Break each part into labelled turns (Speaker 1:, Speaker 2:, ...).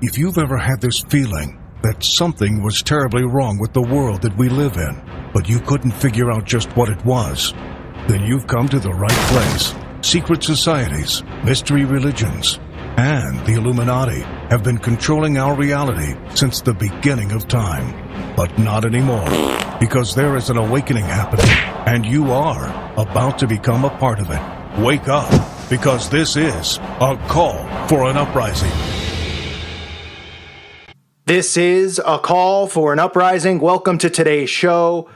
Speaker 1: If you've ever had this feeling that something was terribly wrong with the world that we live in, but you couldn't figure out just what it was, then you've come to the right place. Secret societies, mystery religions, and the Illuminati have been controlling our reality since the beginning of time. But not anymore, because there is an awakening happening, and you are about to become a part of it. Wake up, because this is a call for an uprising.
Speaker 2: This is a call for an uprising. Welcome to today's show.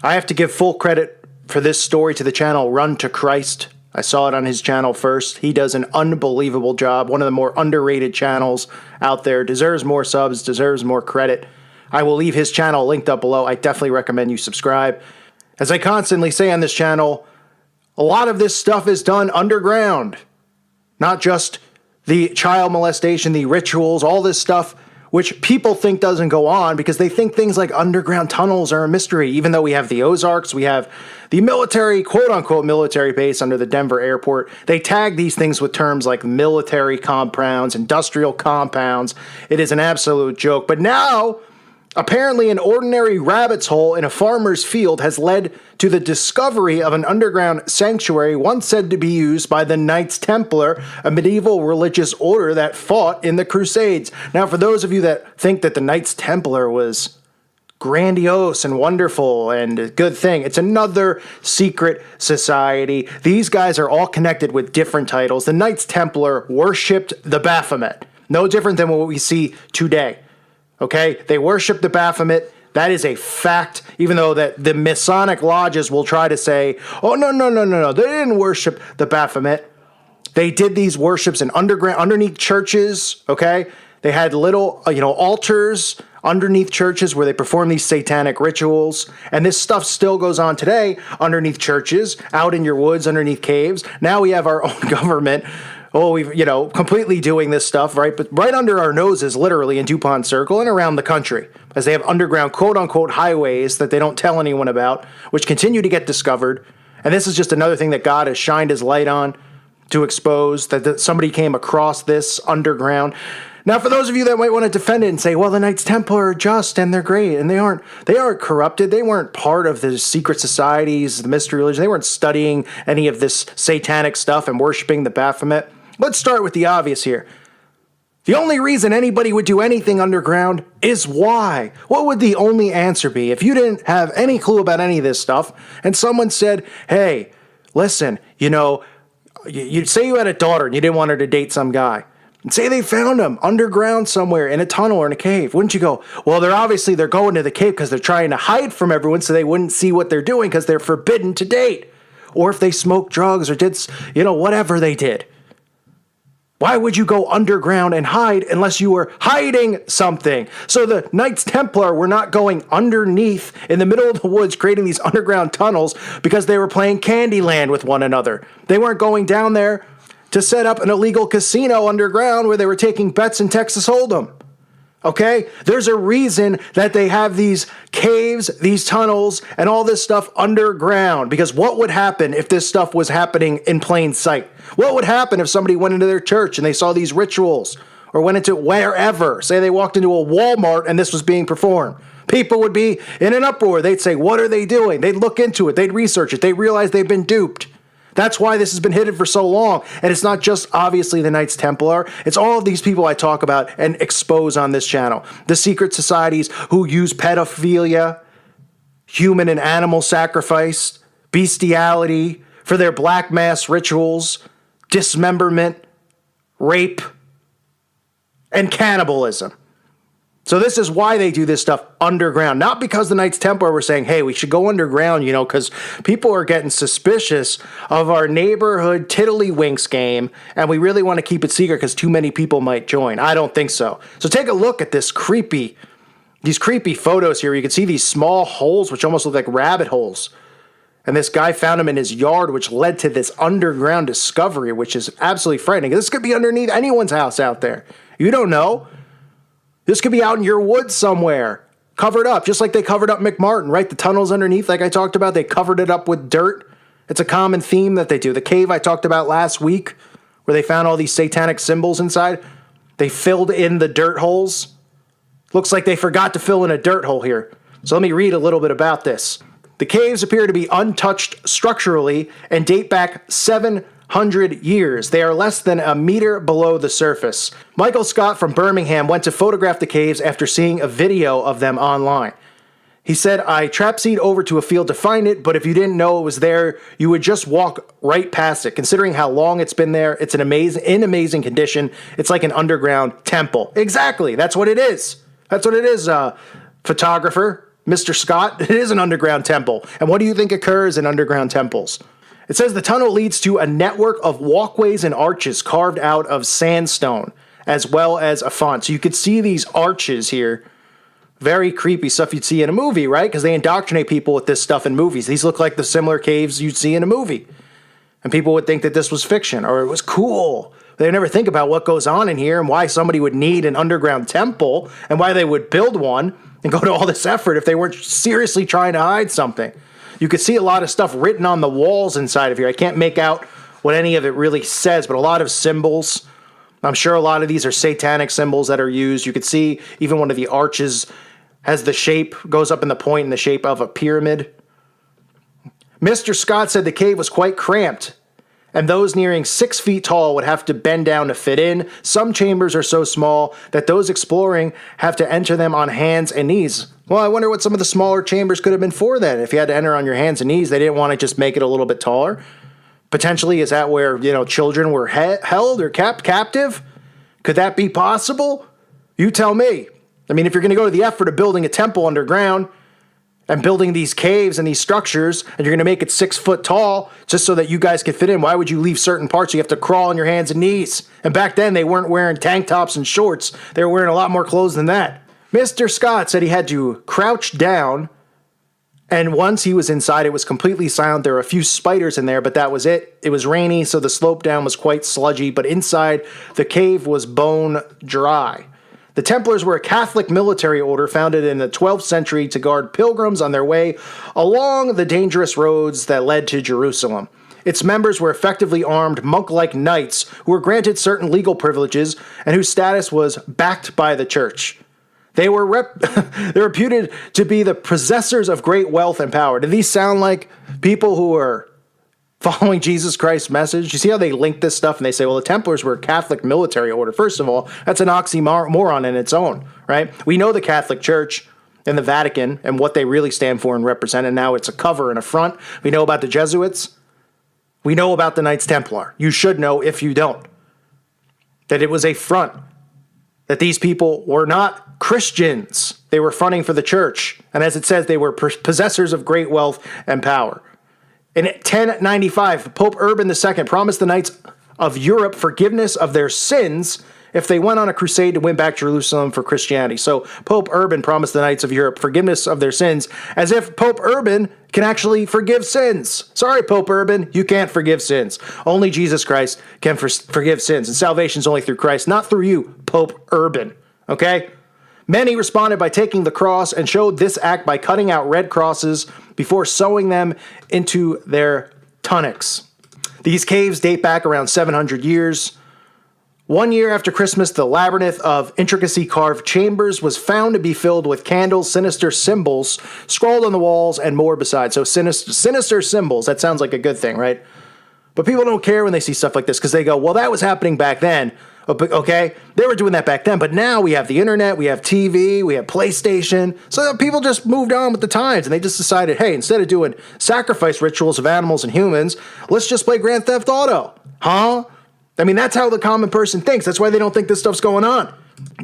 Speaker 2: I have to give full credit for this story to the channel Run to Christ. I saw it on his channel first. He does an unbelievable job. One of the more underrated channels out there. Deserves more subs, deserves more credit. I will leave his channel linked up below. I definitely recommend you subscribe. As I constantly say on this channel, a lot of this stuff is done underground. Not just the child molestation, the rituals, all this stuff, which people think doesn't go on because they think things like underground tunnels are a mystery, even though we have the Ozarks, we have the military, quote-unquote military base under the Denver airport. They tag these things with terms like military compounds, industrial compounds. It is an absolute joke. But now, apparently an ordinary rabbit's hole in a farmer's field has led to the discovery of an underground sanctuary once said to be used by the Knights Templar, a medieval religious order that fought in the Crusades. Now, for those of you that think that the Knights Templar was grandiose and wonderful and a good thing, it's another secret society. These guys are all connected with different titles. The Knights Templar worshipped the Baphomet. No different than what we see today. Okay, they worship the Baphomet. That is a fact, even though that the Masonic lodges will try to say, oh, no, they didn't worship the Baphomet. They did these worships in underneath churches, okay? They had little, altars underneath churches where they perform these satanic rituals. And this stuff still goes on today underneath churches, out in your woods, underneath caves. Now we have our own government. We've, completely doing this stuff, right? But right under our noses, literally in DuPont Circle and around the country, as they have underground quote-unquote highways that they don't tell anyone about, which continue to get discovered. And this is just another thing that God has shined his light on to expose, that somebody came across this underground. Now, for those of you that might want to defend it and say, well, the Knights Templar are just and they're great, and they aren't corrupted. They weren't part of the secret societies, the mystery religion. They weren't studying any of this satanic stuff and worshiping the Baphomet. Let's start with the obvious here. The only reason anybody would do anything underground is why. What would the only answer be? If you didn't have any clue about any of this stuff and someone said, hey, listen, you'd say you had a daughter and you didn't want her to date some guy. And say they found him underground somewhere in a tunnel or in a cave. Wouldn't you go, well, they're going to the cave because they're trying to hide from everyone so they wouldn't see what they're doing because they're forbidden to date. Or if they smoked drugs or did, whatever they did. Why would you go underground and hide unless you were hiding something? So the Knights Templar were not going underneath in the middle of the woods creating these underground tunnels because they were playing Candyland with one another. They weren't going down there to set up an illegal casino underground where they were taking bets in Texas Hold'em. Okay? There's a reason that they have these caves, these tunnels, and all this stuff underground. Because what would happen if this stuff was happening in plain sight? What would happen if somebody went into their church and they saw these rituals? Or went into wherever? Say they walked into a Walmart and this was being performed. People would be in an uproar. They'd say, what are they doing? They'd look into it. They'd research it. They'd realize they've been duped. That's why this has been hidden for so long. And it's not just obviously the Knights Templar. It's all of these people I talk about and expose on this channel. The secret societies who use pedophilia, human and animal sacrifice, bestiality for their black mass rituals, dismemberment, rape, and cannibalism. So this is why they do this stuff underground. Not because the Knights Templar were saying, hey, we should go underground, because people are getting suspicious of our neighborhood tiddlywinks game, and we really want to keep it secret because too many people might join. I don't think so. So take a look at these creepy photos here. You can see these small holes, which almost look like rabbit holes. And this guy found them in his yard, which led to this underground discovery, which is absolutely frightening. This could be underneath anyone's house out there. You don't know. This could be out in your woods somewhere, covered up, just like they covered up McMartin, right? The tunnels underneath, like I talked about, they covered it up with dirt. It's a common theme that they do. The cave I talked about last week, where they found all these satanic symbols inside, They filled in the dirt holes. Looks like they forgot to fill in a dirt hole here. So let me read a little bit about this. The caves appear to be untouched structurally and date back 700 years. They are less than a meter below the surface. Michael Scott from Birmingham went to photograph the caves after seeing a video of them online. He said, I trapseed over to a field to find it, but if you didn't know it was there, you would just walk right past it. Considering how long it's been there, it's in amazing condition. It's like an underground temple. Exactly. That's what it is. That's what it is, photographer, Mr. Scott. It is an underground temple. And what do you think occurs in underground temples? It says the tunnel leads to a network of walkways and arches carved out of sandstone, as well as a font. So you could see these arches here. Very creepy stuff you'd see in a movie, right? Because they indoctrinate people with this stuff in movies. These look like the similar caves you'd see in a movie. And people would think that this was fiction or it was cool. They never think about what goes on in here and why somebody would need an underground temple and why they would build one and go to all this effort if they weren't seriously trying to hide something. You could see a lot of stuff written on the walls inside of here. I can't make out what any of it really says, but a lot of symbols. I'm sure a lot of these are satanic symbols that are used. You could see even one of the arches has the shape, goes up in the point in the shape of a pyramid. Mr. Scott said the cave was quite cramped, and those nearing 6 feet tall would have to bend down to fit in. Some chambers are so small that those exploring have to enter them on hands and knees. Well, I wonder what some of the smaller chambers could have been for then. If you had to enter on your hands and knees, they didn't want to just make it a little bit taller. Potentially, is that where, children were held or kept captive? Could that be possible? You tell me. I mean, if you're going to go to the effort of building a temple underground and building these caves and these structures, and you're going to make it 6 foot tall just so that you guys can fit in, why would you leave certain parts? You have to crawl on your hands and knees. And back then, they weren't wearing tank tops and shorts. They were wearing a lot more clothes than that. Mr. Scott said he had to crouch down, and once he was inside, it was completely silent. There were a few spiders in there, but that was it. It was rainy, so the slope down was quite sludgy, but inside, the cave was bone dry. The Templars were a Catholic military order founded in the 12th century to guard pilgrims on their way along the dangerous roads that led to Jerusalem. Its members were effectively armed monk-like knights who were granted certain legal privileges and whose status was backed by the church. They were they're reputed to be the possessors of great wealth and power. Do these sound like people who are following Jesus Christ's message? You see how they link this stuff and they say, well, the Templars were a Catholic military order. First of all, that's an oxymoron in its own, right? We know the Catholic Church and the Vatican and what they really stand for and represent, and now it's a cover and a front. We know about the Jesuits. We know about the Knights Templar. You should know, if you don't, that it was a front, that these people were not Christians. They were fronting for the church. And as it says, they were possessors of great wealth and power. In 1095, Pope Urban II promised the Knights of Europe forgiveness of their sins if they went on a crusade to win back Jerusalem for Christianity. So Pope Urban promised the Knights of Europe forgiveness of their sins, as if Pope Urban can actually forgive sins. Sorry, Pope Urban, you can't forgive sins. Only Jesus Christ can forgive sins, and salvation is only through Christ, not through you, Pope Urban. Okay? Many responded by taking the cross and showed this act by cutting out red crosses before sewing them into their tunics. These caves date back around 700 years. 1 year after Christmas, the labyrinth of intricacy carved chambers was found to be filled with candles, sinister symbols scrawled on the walls, and more besides. So sinister symbols, that sounds like a good thing, right? But people don't care when they see stuff like this because they go, well, that was happening back then. Okay, they were doing that back then, but now we have the internet, we have TV, we have PlayStation, so people just moved on with the times, and they just decided, hey, instead of doing sacrifice rituals of animals and humans, let's just play Grand Theft Auto. Huh? I mean, that's how the common person thinks. That's why they don't think this stuff's going on.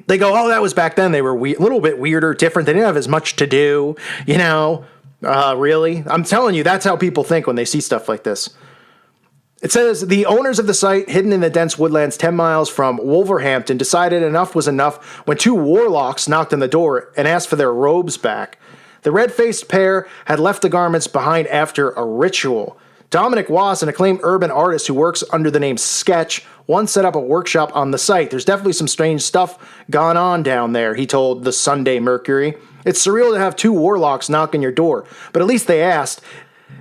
Speaker 2: They go, oh, that was back then. They were a little bit weirder, different. They didn't have as much to do, really? I'm telling you, that's how people think when they see stuff like this. It says, the owners of the site, hidden in the dense woodlands 10 miles from Wolverhampton, decided enough was enough when two warlocks knocked on the door and asked for their robes back. The red-faced pair had left the garments behind after a ritual. Dominic Wass, an acclaimed urban artist who works under the name Sketch, once set up a workshop on the site. There's definitely some strange stuff gone on down there, he told the Sunday Mercury. It's surreal to have two warlocks knock on your door, but at least they asked.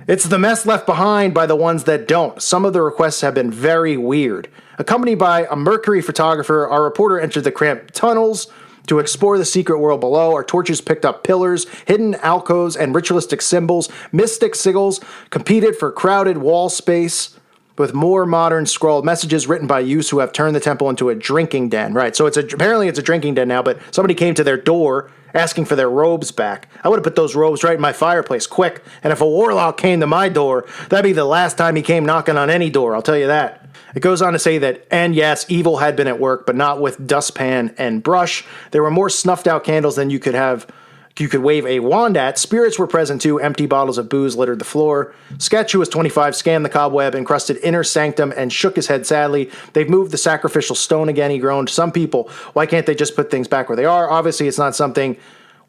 Speaker 2: It's the mess left behind by the ones that don't. Some of the requests have been very weird. Accompanied by a Mercury photographer, our reporter entered the cramped tunnels to explore the secret world below. Our torches picked up pillars, hidden alcoves, and ritualistic symbols. Mystic sigils competed for crowded wall space with more modern scrawled messages written by youths who have turned the temple into a drinking den. Right, so apparently it's a drinking den now, but somebody came to their door asking for their robes back. I would have put those robes right in my fireplace, quick. And if a warlock came to my door, that'd be the last time he came knocking on any door, I'll tell you that. It goes on to say that, and yes, evil had been at work, but not with dustpan and brush. There were more snuffed out candles than you could wave a wand at. Spirits were present too. Empty bottles of booze littered the floor. Sketch, who was 25, scanned the cobweb, encrusted inner sanctum, and shook his head sadly. They've moved the sacrificial stone again, he groaned. Some people, why can't they just put things back where they are? Obviously, it's not something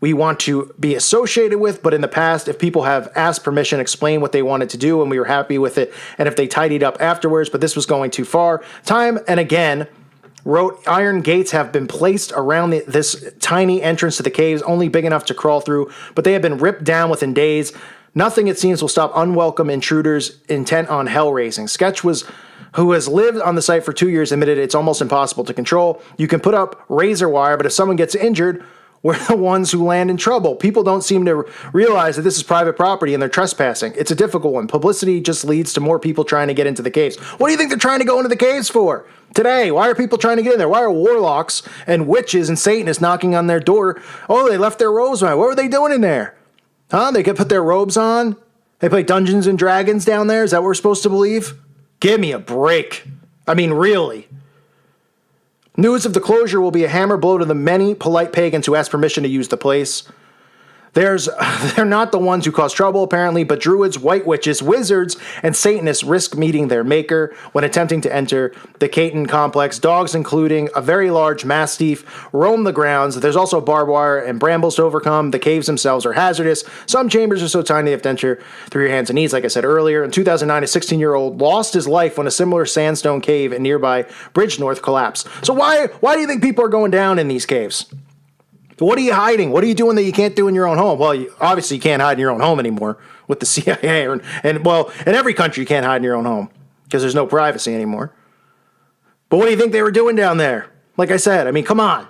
Speaker 2: we want to be associated with, but in the past, if people have asked permission, explained what they wanted to do, and we were happy with it, and if they tidied up afterwards, but this was going too far, time and again, wrote, iron gates have been placed around this tiny entrance to the caves, only big enough to crawl through, but they have been ripped down within days. Nothing, it seems, will stop unwelcome intruders intent on hell raising. Sketch who has lived on the site for 2 years, admitted it's almost impossible to control. You can put up razor wire, but if someone gets injured, we're the ones who land in trouble. People don't seem to realize that this is private property and they're trespassing. It's a difficult one. Publicity just leads to more people trying to get into the caves. What do you think they're trying to go into the caves for? Today, why are people trying to get in there? Why are warlocks and witches and Satanists knocking on their door? Oh, they left their robes on. What were they doing in there? Huh? They could put their robes on? They play Dungeons and Dragons down there? Is that what we're supposed to believe? Give me a break. I mean, really. News of the closure will be a hammer blow to the many polite pagans who ask permission to use the place. They're not the ones who cause trouble, apparently, but druids, white witches, wizards, and Satanists risk meeting their maker when attempting to enter the Caton complex. Dogs, including a very large mastiff, roam the grounds. There's also barbed wire and brambles to overcome. The caves themselves are hazardous. Some chambers are so tiny you have to enter through your hands and knees, like I said earlier. In 2009, a 16-year-old lost his life when a similar sandstone cave in nearby Bridgenorth collapsed. So why do you think people are going down in these caves? What are you hiding? What are you doing that you can't do in your own home? Well, obviously you can't hide in your own home anymore with the CIA. And in every country you can't hide in your own home because there's no privacy anymore. But what do you think they were doing down there? Like I said, I mean, come on.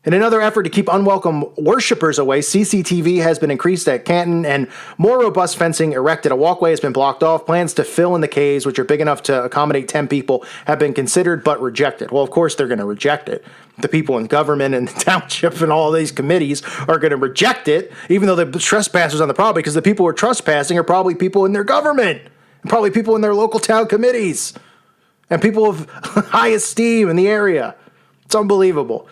Speaker 2: In another effort to keep unwelcome worshippers away, CCTV has been increased at Canton and more robust fencing erected. A walkway has been blocked off. Plans to fill in the caves, which are big enough to accommodate 10 people, have been considered but rejected. Well, of course they're going to reject it. The people in government and the township and all these committees are going to reject it, even though the trespassers on the property, because the people who are trespassing are probably people in their government, and probably people in their local town committees, and people of high esteem in the area. It's unbelievable.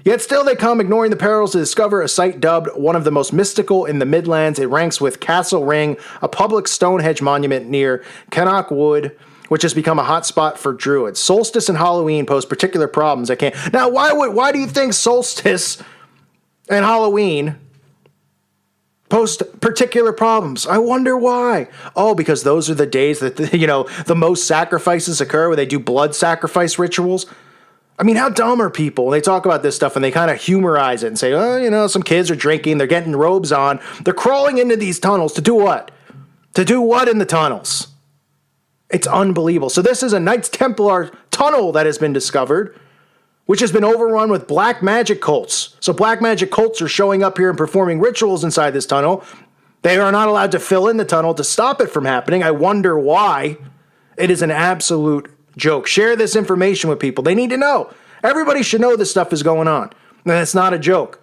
Speaker 2: Yet still they come, ignoring the perils to discover a site dubbed one of the most mystical in the Midlands. It ranks with Castle Ring, a public Stonehenge monument near Cannock Wood, which has become a hotspot for druids. Solstice and Halloween pose particular problems. Now, why do you think solstice and Halloween pose particular problems? I wonder why. Oh, because those are the days that the most sacrifices occur, where they do blood sacrifice rituals. I mean, how dumb are people? They talk about this stuff and they kind of humorize it and say, oh, some kids are drinking, they're getting robes on. They're crawling into these tunnels to do what? To do what in the tunnels? It's unbelievable. So this is a Knights Templar tunnel that has been discovered, which has been overrun with black magic cults. So black magic cults are showing up here and performing rituals inside this tunnel. They are not allowed to fill in the tunnel to stop it from happening. I wonder why. It is an absolute joke. Share this information with people. They need to know. Everybody should know this stuff is going on. And it's not a joke.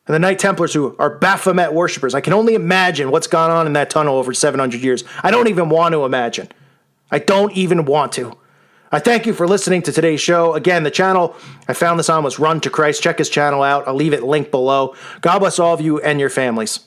Speaker 2: And the Knight Templars, who are Baphomet worshippers, I can only imagine what's gone on in that tunnel over 700 years. I don't even want to imagine. I don't even want to. I thank you for listening to today's show. Again, the channel I found this on was Run to Christ. Check his channel out. I'll leave it linked below. God bless all of you and your families.